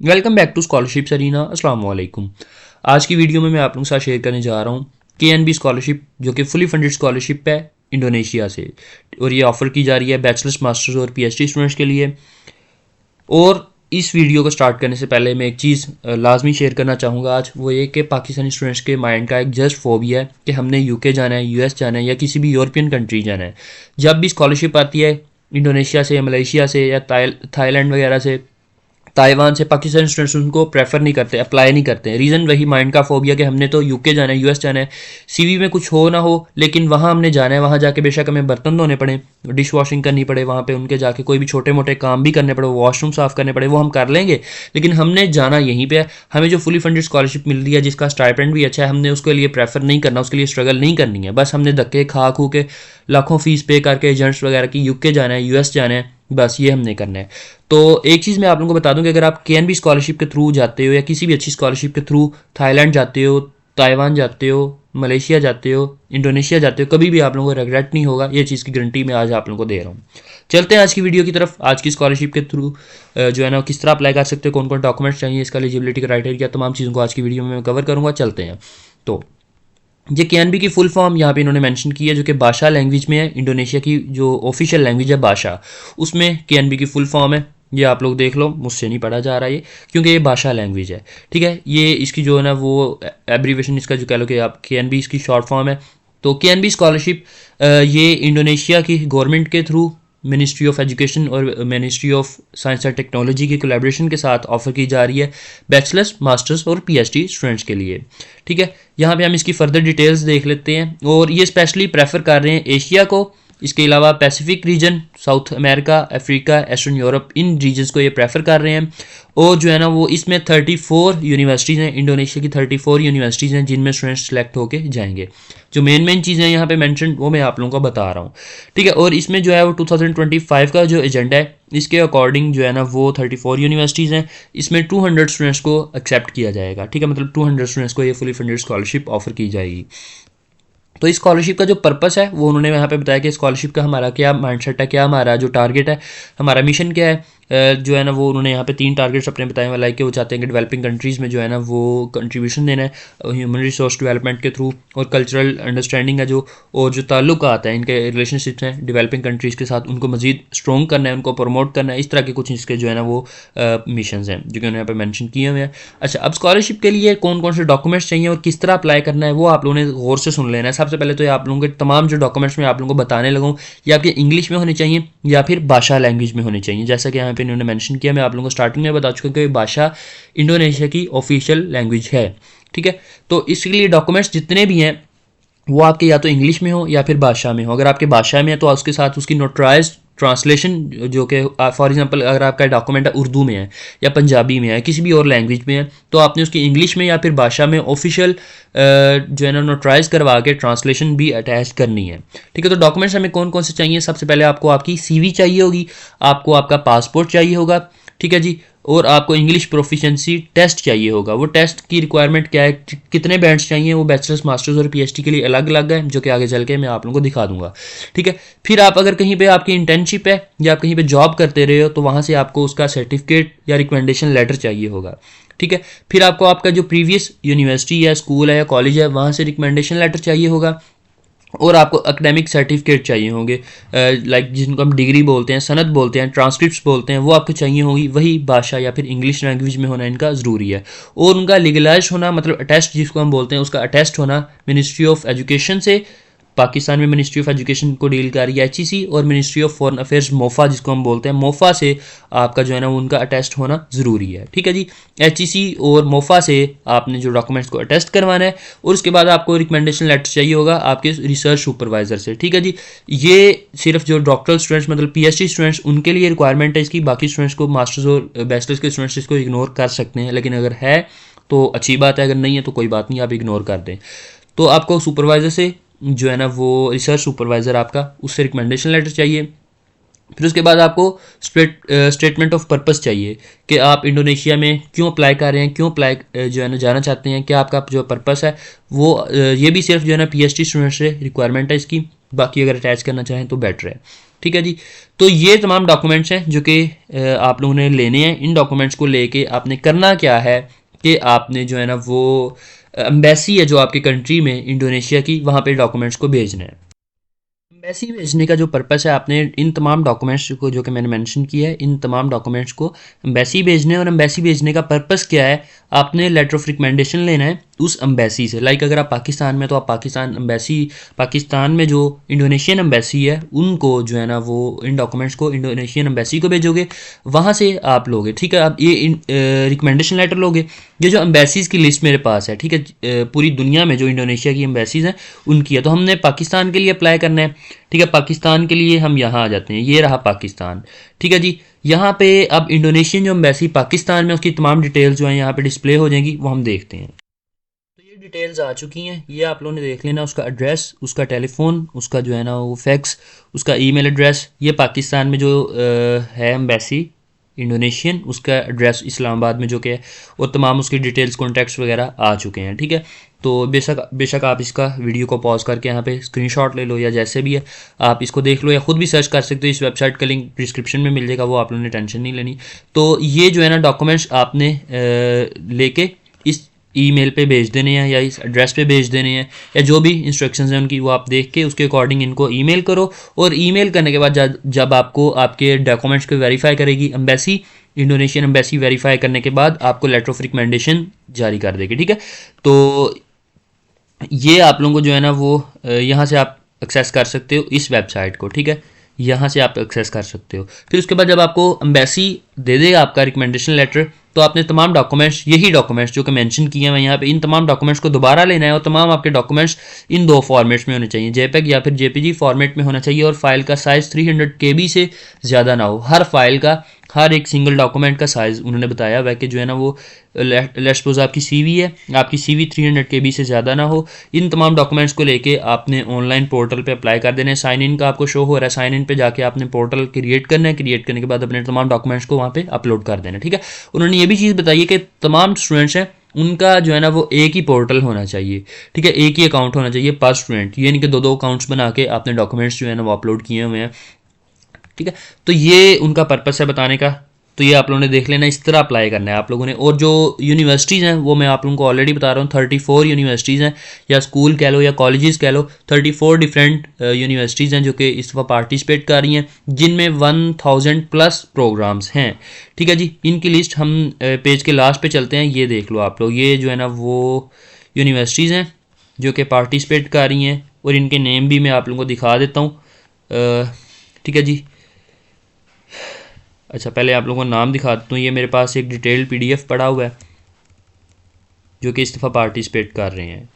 Welcome back to scholarship Sarina. अस्सलाम वालेकुम। आज की वीडियो में मैं आप लोगों के साथ शेयर करने जा रहा हूँ KNB स्कॉलरशिप, जो कि फुली फंडेड स्कॉलरशिप है इंडोनेशिया से, और ये ऑफ़र की जा रही है बैचलर्स, मास्टर्स और PhD स्टूडेंट्स के लिए। और इस वीडियो को स्टार्ट करने से पहले मैं एक चीज़ लाजमी शेयर करना चाहूँगा आज, वो ये कि पाकिस्तानी स्टूडेंट्स के माइंड का एक जस्ट फोबिया है कि हमने UK जाना है, US जाना है या किसी भी यूरोपियन कंट्री जाना है। जब भी स्कॉलरशिप आती है इंडोनेशिया से, मलेशिया से या थाईलैंड वगैरह से, ताइवान से, पाकिस्तानी स्टूडेंट्स उनको प्रेफर नहीं करते, अप्लाई नहीं करते हैं। रीज़न वही माइंड का फोबिया कि हमने तो UK जाना है, US जाना है, CV में कुछ हो ना हो लेकिन वहाँ हमने जाना है, वहाँ जाके बेशक हमें बर्तन धोने पड़े, डिश वॉशिंग करनी पड़े, वहाँ पे उनके जाके कोई भी छोटे मोटे काम भी करने पड़े, वॉशरूम साफ़ करने पड़े, वो हम कर लेंगे, लेकिन हमने जाना यहीं पर है। हमें जो फुली फंडेड स्कॉलरशिप मिल रही है, जिसका स्टाइपेंड भी अच्छा है, हमने उसके लिए प्रेफर नहीं करना, उसके लिए स्ट्रगल नहीं करनी है। बस हमने धक्के खा खू के लाखों फीस पे करके एजेंट्स वगैरह की UK जाना है, US जाना है, बस ये हमने करना है। तो एक चीज़ मैं आप लोगों को बता दूं कि अगर आप KNB स्कॉलरशिप के थ्रू जाते हो या किसी भी अच्छी स्कॉलरशिप के थ्रू थाईलैंड जाते हो, ताइवान जाते हो, मलेशिया जाते हो, इंडोनेशिया जाते हो, कभी भी आप लोगों को रिग्रेट नहीं होगा। ये चीज़ की गारंटी मैं आज आप लोगों को दे रहा हूँ। चलते हैं आज की वीडियो की तरफ। आज की स्कॉलरशिप के थ्रू जो है ना किस तरह अप्लाई कर सकते हो, कौन कौन डॉक्यूमेंट्स चाहिए, इसका एलिजिबिलिटी क्राइटेरिया, तमाम चीज़ों को आज की वीडियो में मैं कवर करूँगा। चलते हैं। तो ये KNB की फुल फॉर्म यहाँ पे इन्होंने मेंशन की है, जो कि भाषा लैंग्वेज में है। इंडोनेशिया की जो ऑफिशियल लैंग्वेज है भाषा, उसमें KNB की फुल फॉर्म है। ये आप लोग देख लो, मुझसे नहीं पढ़ा जा रहा ये, क्योंकि ये भाषा लैंग्वेज है। ठीक है, ये इसकी जो है ना वो एब्रीवेशन इसका जो कह लो कि आप KNB इसकी शॉर्ट फॉर्म है। तो KNB स्कॉलरशिप ये इंडोनेशिया की गवर्नमेंट के थ्रू मिनिस्ट्री ऑफ एजुकेशन और ministry of science and technology की कोलैबोरेशन के साथ ऑफर की जा रही है बैचलर्स, मास्टर्स और PhD स्टूडेंट्स के लिए। ठीक है, यहाँ पे हम इसकी फर्दर डिटेल्स देख लेते हैं। और ये स्पेशली प्रेफर कर रहे हैं एशिया को, इसके अलावा Pacific region, South America, Africa, Eastern Europe, इन रीजन्स को ये प्रेफर कर रहे हैं। और जो है ना वो इसमें 34 यूनिवर्सिटीज़ हैं, इंडोनेशिया की 34 यूनिवर्सिटीज़ हैं जिनमें स्टूडेंट्स सेलेक्ट होके जाएंगे। जो मेन चीज़ें यहाँ पे मेंशन वो मैं आप लोगों को बता रहा हूँ। ठीक है, और इसमें जो है वो 2025 का जो एजेंडा है, इसके अकॉर्डिंग जो है ना वो 34 यूनिवर्सिटीज़ हैं, इसमें 200 स्टूडेंट्स को एक्सेप्ट किया जाएगा। ठीक है, मतलब 200 स्टूडेंट्स को ये फुली फंडेड स्कॉलरशिप ऑफर की जाएगी। तो इस स्कॉलरशिप का जो पर्पस है वो उन्होंने यहाँ पे बताया कि स्कॉलरशिप का हमारा क्या माइंडसेट है, क्या हमारा जो टारगेट है, हमारा मिशन क्या है। जो है ना वो उन्होंने यहाँ पे 3 टारगेट्स अपने बताए हुए, लाइक कि वो चाहते हैं कि डेवलपिंग कंट्रीज़ में जो है ना वो कंट्रीब्यूशन देना है ह्यूमन रिसोर्स डेवलपमेंट के थ्रू, और कल्चरल अंडरस्टैंडिंग है जो, और जो ताल्लुकात है इनके रिलेशनशिप्स हैं डिवेलपिंग कंट्रीज़ के साथ, उनको मजीद स्ट्रॉन्ग करना है, उनको प्रमोट करना है। इस तरह के कुछ इसके जो है ना वो मिशंस हैं जो कि उन्होंने यहाँ पे मेंशन किए हुए हैं। अच्छा, अब स्कॉलरशिप के लिए कौन कौन से डॉक्यूमेंट्स चाहिए और किस तरह अप्लाई करना है वो आप लोगों ने गौर से सुन लेना है। सबसे पहले तो ये आप लोगों के तमाम जो डॉक्यूमेंट्स मैं आप लोगों को बताने लगा हूँ, ये आपके इंग्लिश में होने चाहिए या फिर भाषा लैंग्वेज में होने चाहिए। जैसा कि यहाँ पे इन्होंने मेंशन किया, मैं आप लोगों को स्टार्टिंग में बता चुका कि भाषा इंडोनेशिया की ऑफिशियल लैंग्वेज है। ठीक है, तो इसके लिए डॉक्यूमेंट्स जितने भी हैं वो आपके या तो इंग्लिश में हो या फिर भाषा में हो। अगर आपके भाषा में है तो उसके साथ उसकी नोटराइज्ड ट्रांसलेशन, जो कि फॉर एग्जांपल अगर आपका डॉक्यूमेंट है उर्दू में है या पंजाबी में है, किसी भी और लैंग्वेज में है, तो आपने उसकी इंग्लिश में या फिर भाषा में ऑफिशियल जो है ना नोटराइज करवा के ट्रांसलेशन भी अटैच करनी है। ठीक है, तो डॉक्यूमेंट्स हमें कौन कौन से चाहिए? सबसे पहले आपको आपकी CV चाहिए होगी, आपको आपका पासपोर्ट चाहिए होगा। ठीक है जी, और आपको इंग्लिश प्रोफिशिएंसी टेस्ट चाहिए होगा। वो टेस्ट की रिक्वायरमेंट क्या है, कितने बैंड्स चाहिए, वो बैचलर्स, मास्टर्स और PhD के लिए अलग अलग है, जो कि आगे चल के मैं आप लोगों को दिखा दूंगा। ठीक है, फिर आप अगर कहीं पे आपकी इंटर्नशिप है या आप कहीं पे जॉब करते रहे हो तो वहाँ से आपको उसका सर्टिफिकेट या रिकमेंडेशन लेटर चाहिए होगा। ठीक है, फिर आपको आपका जो प्रीवियस यूनिवर्सिटी या स्कूल है या कॉलेज है वहाँ से रिकमेंडेशन लेटर चाहिए होगा, और आपको एकेडमिक सर्टिफिकेट चाहिए होंगे, लाइक जिनको हम डिग्री बोलते हैं, सनद बोलते हैं, ट्रांसक्रिप्ट्स बोलते हैं, वो आपको चाहिए होगी। वही भाषा या फिर इंग्लिश लैंग्वेज में होना इनका ज़रूरी है। और उनका लीगलाइज होना, मतलब अटेस्ट जिसको हम बोलते हैं, उसका अटेस्ट होना मिनिस्ट्री ऑफ एजुकेशन से। पाकिस्तान में मिनिस्ट्री ऑफ एजुकेशन को डील कर रही है HEC, और ministry of foreign affairs MOFA जिसको हम बोलते हैं, MOFA से आपका जो है ना उनका अटेस्ट होना ज़रूरी है। ठीक है जी, HEC और MOFA से आपने जो डॉक्यूमेंट्स को अटेस्ट करवाना है, और उसके बाद आपको रिकमेंडेशन लेटर चाहिए होगा आपके रिसर्च सुपरवाइजर से। ठीक है जी, ये सिर्फ जो डॉक्टरल स्टूडेंट्स मतलब PhD स्टूडेंट्स उनके लिए रिक्वायरमेंट है इसकी। बाकी स्टूडेंट्स को, मास्टर्स और बैचलर्स के स्टूडेंट्स इसको इग्नोर कर सकते हैं, लेकिन अगर है तो अच्छी बात है, अगर नहीं है तो कोई बात नहीं, आप इग्नोर कर दें। तो आपको सुपरवाइजर से जो है ना वो रिसर्च सुपरवाइज़र आपका, उससे रिकमेंडेशन लेटर चाहिए। फिर उसके बाद आपको स्टेटमेंट ऑफ पर्पस चाहिए कि आप इंडोनेशिया में क्यों अप्लाई कर रहे हैं, क्यों अप्लाई जो है ना जाना चाहते हैं, क्या आपका जो पर्पस है वो। ये भी सिर्फ जो है ना PhD स्टूडेंट से रिक्वायरमेंट है इसकी, बाकी अगर अटैच करना चाहें तो बेटर है। ठीक है जी। तो ये तमाम डॉक्यूमेंट्स हैं जो कि आप लोगों ने लेने हैं। इन डॉक्यूमेंट्स को लेके आपने करना क्या है कि आपने जो है ना वो एम्बेसी है जो आपकी कंट्री में इंडोनेशिया की, वहाँ पे डॉक्यूमेंट्स को भेजना है। एम्बेसी भेजने का जो पर्पस है, आपने इन तमाम डॉक्यूमेंट्स को जो कि मैंने मेंशन किया है, इन तमाम डॉक्यूमेंट्स को एम्बेसी भेजने हैं। और एम्बेसी भेजने का पर्पस क्या है, आपने लेटर ऑफ रिकमेंडेशन लेना है उस एम्बेसी से। लाइक अगर आप पाकिस्तान में, तो आप पाकिस्तान एम्बेसी, पाकिस्तान में जो इंडोनेशियन एम्बेसी है उनको जो है ना वो इन डॉक्यूमेंट्स को इंडोनेशियन एम्बेसी को भेजोगे, वहाँ से आप लोगे। ठीक है, आप ये रिकमेंडेशन लेटर लोगे। ये जो एम्बेसीज़ की लिस्ट मेरे पास है, ठीक है, पूरी दुनिया में जो इंडोनेशिया की एम्बेसीज़ हैं उनकी है। तो हमने पाकिस्तान के लिए अप्लाई करना है। ठीक है, पाकिस्तान के लिए हम यहाँ आ जाते हैं, ये रहा पाकिस्तान। ठीक है जी, यहाँ पे अब इंडोनेशियन जो एम्बेसी पाकिस्तान में, उसकी तमाम डिटेल्स जो हैं यहाँ पे डिस्प्ले हो जाएंगी, वो हम देखते हैं। तो ये डिटेल्स आ चुकी हैं, ये आप लोगों ने देख लेना। उसका एड्रेस, उसका टेलीफोन, उसका जो है ना वो फैक्स, उसका ईमेल एड्रेस। ये पाकिस्तान में जो है एम्बेसी इंडोनेशियन, उसका एड्रेस इस्लामाबाद में जो कि है, और तमाम उसकी डिटेल्स, कॉन्टैक्ट्स वगैरह आ चुके हैं। ठीक है, तो बेशक आप इसका वीडियो को पॉज करके यहाँ पे स्क्रीनशॉट ले लो, या जैसे भी है आप इसको देख लो, या ख़ुद भी सर्च कर सकते हो। इस वेबसाइट का लिंक डिस्क्रिप्शन में मिल जाएगा, वो आप लोगों ने टेंशन नहीं लेनी। तो ये जो है ना डॉक्यूमेंट्स आपने लेके इस ईमेल पे भेज देने हैं, या इस एड्रेस पे भेज देने हैं, या जो भी इंस्ट्रक्शंस हैं उनकी, वो आप देख के उसके अकॉर्डिंग इनको ईमेल करो। और ईमेल करने के बाद जब आपको आपके डॉक्यूमेंट्स को वेरीफाई करेगी एम्बेसी, इंडोनेशियन एम्बेसी, वेरीफाई करने के बाद आपको लेटर ऑफ रिकमेंडेशन जारी कर देगी। ठीक है, तो ये आप लोगों को जो है ना वो यहाँ से आप एक्सेस कर सकते हो इस वेबसाइट को। ठीक है, यहाँ से आप एक्सेस कर सकते हो। फिर उसके बाद जब आपको एम्बेसी दे देगा आपका रिकमेंडेशन लेटर, तो आपने तमाम डॉक्यूमेंट्स, यही डॉक्यूमेंट्स जो कि मेंशन किए हैं यहाँ पे, इन तमाम डॉक्यूमेंट्स को दोबारा लेना है। और तमाम आपके डॉक्यूमेंट्स इन दो फॉर्मेट्स में होने चाहिए, जेपेग या फिर जेपीजी फॉर्मेट में होना चाहिए। और फाइल का साइज़ 300 KB से ज़्यादा ना हो। हर फाइल का, हर एक सिंगल डॉक्यूमेंट का साइज़ उन्होंने बताया हुआ है कि जो है ना वो, लेट्स सपोज आपकी सीवी है, आपकी सीवी 300 KB से ज़्यादा ना हो। इन तमाम डॉक्यूमेंट्स को लेके आपने ऑनलाइन पोर्टल पे अप्लाई कर देना है। साइन इन का आपको शो हो रहा है, साइन इन पे जाके आपने पोर्टल क्रिएट करना है। क्रिएट करने के बाद अपने तमाम डॉक्यूमेंट्स को वहाँ पे अपलोड कर देना है। ठीक है, उन्होंने ये भी चीज़ बताई है कि तमाम स्टूडेंट्स हैं उनका जो है ना वो एक ही पोर्टल होना चाहिए। ठीक है, एक ही अकाउंट होना चाहिए पर स्टूडेंट, ये नहीं कि दो अकाउंट्स बना के आपने डॉक्यूमेंट्स जो है ना वो अपलोड किए हुए हैं। ठीक है, तो ये उनका पर्पस है बताने का। तो ये आप लोगों ने देख लेना, इस तरह अप्लाई करना है आप लोगों ने। और जो यूनिवर्सिटीज़ हैं वो मैं आप लोगों को ऑलरेडी बता रहा हूँ, 34 यूनिवर्सिटीज़ हैं, या स्कूल कह लो या कॉलेजेस कह लो। 34 डिफरेंट यूनिवर्सिटीज़ हैं जो कि इस वक्त पार्टिसिपेट कर रही हैं, जिनमें 1000+ प्रोग्राम्स हैं। ठीक है जी, इनकी लिस्ट हम पेज के लास्ट पे चलते हैं, ये देख लो आप लोग। ये जो है ना वो यूनिवर्सिटीज़ हैं जो कि पार्टिसिपेट कर रही हैं, और इनके नेम भी मैं आप लोगों को दिखा देता हूँ। ठीक है जी, अच्छा पहले आप लोगों को नाम दिखा देता हूँ। ये मेरे पास एक डिटेल्ड PDF पड़ा हुआ है जो कि इस दफ़ा पार्टिसिपेट कर रहे हैं।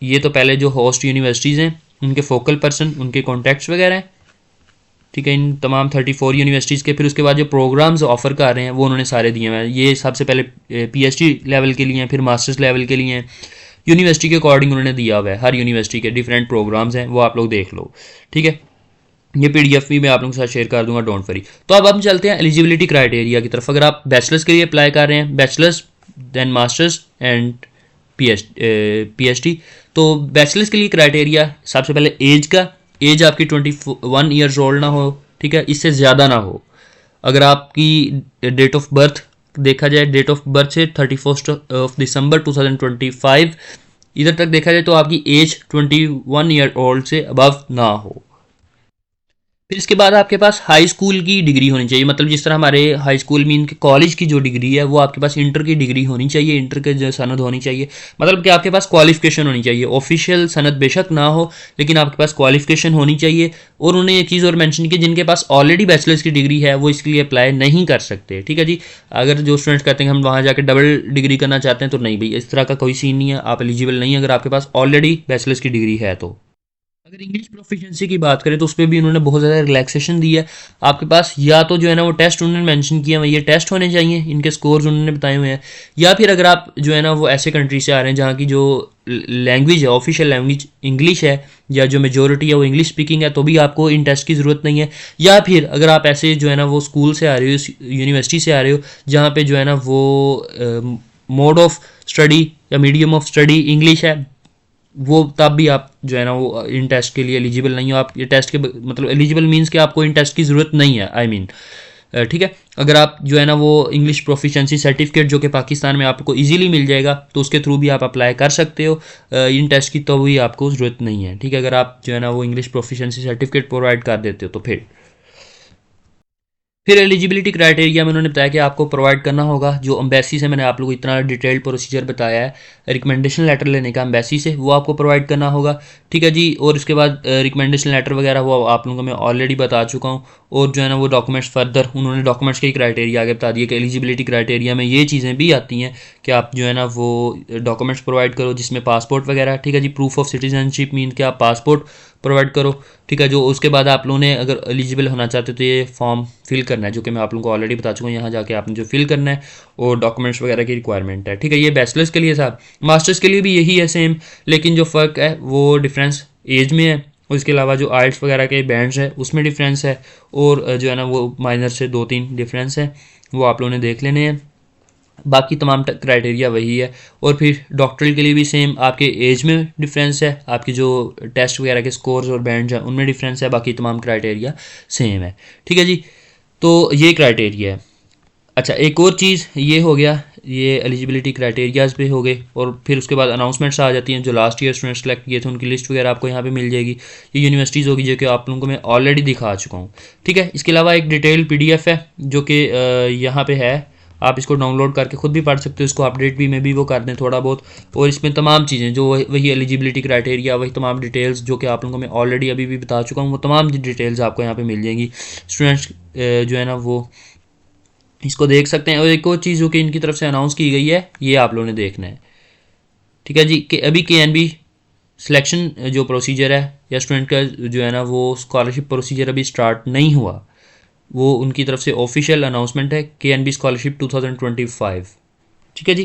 ये तो पहले जो होस्ट यूनिवर्सिटीज़ हैं उनके फोकल पर्सन, उनके कॉन्टैक्ट्स वगैरह हैं। ठीक है, इन तमाम 34 यूनिवर्सिटीज़ के। फिर उसके बाद जो प्रोग्राम्स ऑफ़र कर रहे हैं वो उन्होंने सारे दिए हुए हैं। ये सबसे पहले PhD लेवल के लिए हैं, फिर मास्टर्स लेवल के लिए हैं। यूनिवर्सिटी के अकॉर्डिंग उन्होंने दिया हुआ है, हर यूनिवर्सिटी के डिफरेंट प्रोग्राम्स हैं, वो आप लोग देख लो। ठीक है, ये PDF भी मैं आप लोगों के साथ शेयर कर दूंगा, डोंट वरी। तो अब हम चलते हैं एलिजिबिलिटी क्राइटेरिया की तरफ। अगर आप बैचलर्स के लिए अप्लाई कर रहे हैं, bachelors then masters and PhD, तो बैचलर्स के लिए क्राइटेरिया सबसे पहले एज का, एज आपकी 21 ईयर्स ओल्ड ना हो। ठीक है, इससे ज़्यादा ना हो। अगर आपकी डेट ऑफ बर्थ देखा जाए, डेट ऑफ बर्थ से 31 दिसंबर 2025 इधर तक देखा जाए, तो आपकी एज 21 ईयर ओल्ड से अबव ना हो। फिर इसके बाद आपके पास हाई स्कूल की डिग्री होनी चाहिए। मतलब जिस तरह हमारे हाई स्कूल मीन के कॉलेज की जो डिग्री है, वो आपके पास इंटर की डिग्री होनी चाहिए, इंटर के जो सनद होनी चाहिए। मतलब कि आपके पास क्वालिफिकेशन होनी चाहिए। ऑफिशियल सनद बेशक ना हो, लेकिन आपके पास क्वालिफिकेशन होनी चाहिए। और उन्होंने एक चीज़ और मेंशन की, जिनके पास ऑलरेडी बैचलर्स की डिग्री है वो इसके लिए अप्लाई नहीं कर सकते। ठीक है जी, अगर जो स्टूडेंट्स कहते हैं हम वहाँ जाकर डबल डिग्री करना चाहते हैं, तो नहीं भाई, इस तरह का कोई सीन नहीं है, आप एलिजिबल नहीं है अगर आपके पास ऑलरेडी बैचलर्स की डिग्री है। तो अगर इंग्लिश प्रोफिशिएंसी की बात करें तो उस पर भी उन्होंने बहुत ज़्यादा रिलैक्सेशन दी है। आपके पास या तो जो है ना वो टेस्ट उन्होंने मेंशन किया है, ये टेस्ट होने चाहिए, इनके स्कोर्स उन्होंने बताए हुए हैं। या फिर अगर आप जो है ना वो ऐसे कंट्री से आ रहे हैं जहाँ की जो लैंग्वेज है, ऑफिशियल लैंग्वेज इंग्लिश है, या जो मेजोरिटी है वो इंग्लिश स्पीकिंग है, तो भी आपको इन टेस्ट की ज़रूरत नहीं है। या फिर अगर आप ऐसे जो है ना वो स्कूल से आ रहे हो, यूनिवर्सिटी से आ रहे हो, जहाँ पे जो है ना वो मोड ऑफ स्टडी या मीडियम ऑफ स्टडी इंग्लिश है, वो तब भी आप जो है ना वो इन टेस्ट के लिए एलिजिबल नहीं हो। आप ये टेस्ट के मतलब एलिजिबल मीन्स कि आपको इन टेस्ट की ज़रूरत नहीं है, आई मीन ठीक है। अगर आप जो है ना वो इंग्लिश प्रोफिशिएंसी सर्टिफिकेट जो कि पाकिस्तान में आपको इजीली मिल जाएगा तो उसके थ्रू भी आप अप्लाई कर सकते हो इन टेस्ट की, तो भी आपको ज़रूरत नहीं है, ठीक है। अगर आप जो है ना वो इंग्लिश प्रोफिशिएंसी सर्टिफिकेट प्रोवाइड कर देते हो तो फिर एलिजिबिलिटी क्राइटेरिया में उन्होंने बताया कि आपको प्रोवाइड करना होगा जो एम्बेसी से, मैंने आप लोगों को इतना डिटेल्ड प्रोसीजर बताया है रिकमेंडेशन लेटर लेने का एम्बेसी से, वो आपको प्रोवाइड करना होगा, ठीक है जी। और उसके बाद रिकमेंडेशन लेटर वगैरह वो आप लोगों को मैं ऑलरेडी बता चुका हूँ। और जो है ना वो डॉक्यूमेंट्स फर्दर उन्होंने डॉक्यूमेंट्स के क्राइटेरिया आगे बता दिए कि एलिजिबिलिटी क्राइटेरिया में ये चीज़ें भी आती हैं कि आप जो है ना वो डॉक्यूमेंट्स प्रोवाइड करो जिसमें पासपोर्ट वगैरह, ठीक है जी। प्रूफ ऑफ सिटीजनशिप मीन कि आप पासपोर्ट प्रोवाइड करो, ठीक है। जो उसके बाद आप लोगों ने अगर एलिजिबल होना चाहते हो तो ये फॉर्म फिल करना है जो कि मैं आप लोगों को ऑलरेडी बता चुका हूँ, यहाँ जाके आपने जो फिल करना है और डॉक्यूमेंट्स वगैरह की रिक्वायरमेंट है, ठीक है। ये बैचलर्स के लिए था, मास्टर्स के लिए भी यही है सेम, लेकिन जो फ़र्क है वो डिफरेंस एज में है और इसके अलावा जो आइल्स वगैरह के बैंड्स है उसमें डिफरेंस है और जो है ना वो माइनर से 2-3 डिफरेंस है, वो आप लोगों ने देख लेने हैं। बाकी तमाम क्राइटेरिया वही है। और फिर डॉक्टरल के लिए भी सेम, आपके एज में डिफरेंस है, आपकी जो टेस्ट वगैरह के स्कोर्स और बैंड्स हैं उनमें डिफरेंस है, बाकी तमाम क्राइटेरिया सेम है, ठीक है जी। तो ये क्राइटेरिया है। अच्छा, एक और चीज़ ये हो गया, ये एलिजिबिलिटी क्राइटेरियाज पे हो गए। और फिर उसके बाद अनाउंसमेंट्स आ जाती हैं, जो लास्ट ईयर स्टूडेंट सेलेक्ट किए थे उनकी लिस्ट वगैरह आपको यहाँ पे मिल जाएगी। ये यूनिवर्सिटीज़ होगी जो कि आप लोगों को मैं ऑलरेडी दिखा चुका हूँ, ठीक है। इसके अलावा एक डिटेल PDF है जो कि यहाँ पे है, आप इसको डाउनलोड करके खुद भी पढ़ सकते हो, इसको अपडेट भी में भी वो कर दें थोड़ा बहुत। और इसमें तमाम चीज़ें जो वही एलिजिबिलिटी क्राइटेरिया, वही तमाम डिटेल्स जो कि आप लोगों को मैं ऑलरेडी अभी भी बता चुका हूँ, वो तमाम डिटेल्स आपको यहाँ पे मिल जाएंगी। स्टूडेंट्स जो है ना वो इसको देख सकते हैं। और एक और चीज़ जो कि इनकी तरफ से अनाउंस की गई है, ये आप लोगों ने देखना है, ठीक है जी। कि अभी KNB सिलेक्शन जो प्रोसीजर है या स्टूडेंट का जो है ना वो स्कॉलरशिप प्रोसीजर अभी स्टार्ट नहीं हुआ, वो उनकी तरफ से ऑफिशियल अनाउंसमेंट है KNB स्कॉलरशिप 2025, ठीक है जी।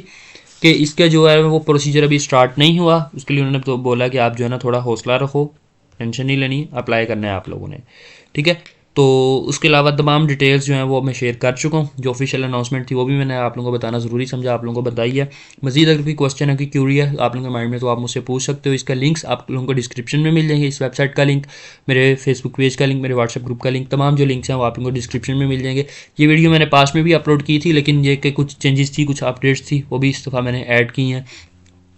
कि इसका जो है वो प्रोसीजर अभी स्टार्ट नहीं हुआ, उसके लिए उन्होंने तो बोला कि आप जो है ना थोड़ा हौसला रखो, टेंशन नहीं लेनी, अप्लाई करना है आप लोगों ने, ठीक है। तो उसके अलावा तमाम डिटेल्स जो हैं वो मैं शेयर कर चुका हूँ, जो ऑफिशियल अनाउंसमेंट थी वो भी मैंने आप लोगों को बताना ज़रूरी समझा, आप लोगों को बताई है। मजीद अगर कोई क्वेश्चन है, कोई क्यूरी है आप लोगों के माइंड में, तो आप मुझसे पूछ सकते हो। इसका लिंक्स आप लोगों को डिस्क्रिप्शन में मिल जाएंगे, इस वेबसाइट का लिंक, मेरे फेसबुक पेज का लिंक, मेरे व्हाट्सएप ग्रुप का लिंक, तमाम जो लिंक्स हैं वो आप लोगों को डिस्क्रिप्शन में मिल जाएंगे। ये वीडियो मैंने पास में भी अपलोड की थी, लेकिन ये कि कुछ चेंजेस थी, कुछ अपडेट्स थी, वो भी इस दफ़ा मैंने ऐड की हैं।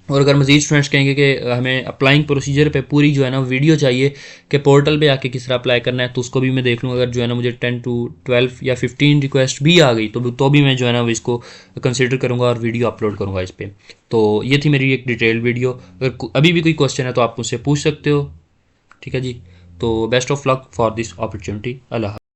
और अगर मज़ीद स्टूडेंट्स कहेंगे कि हमें अप्लाइंग प्रोसीजर पे पूरी जो है ना वीडियो चाहिए कि पोर्टल पे आके किस तरह अप्लाई करना है, तो उसको भी मैं देख लूँगा। अगर जो है ना मुझे 10 to 12 या 15 रिक्वेस्ट भी आ गई तो भी मैं जो है ना इसको कंसिडर करूँगा और वीडियो अपलोड करूँगा इस पर। तो ये थी मेरी एक डिटेल वीडियो। अगर अभी भी कोई क्वेश्चन है तो आप मुझसे पूछ सकते हो, ठीक है जी। तो best of luck for this opportunity. Allah.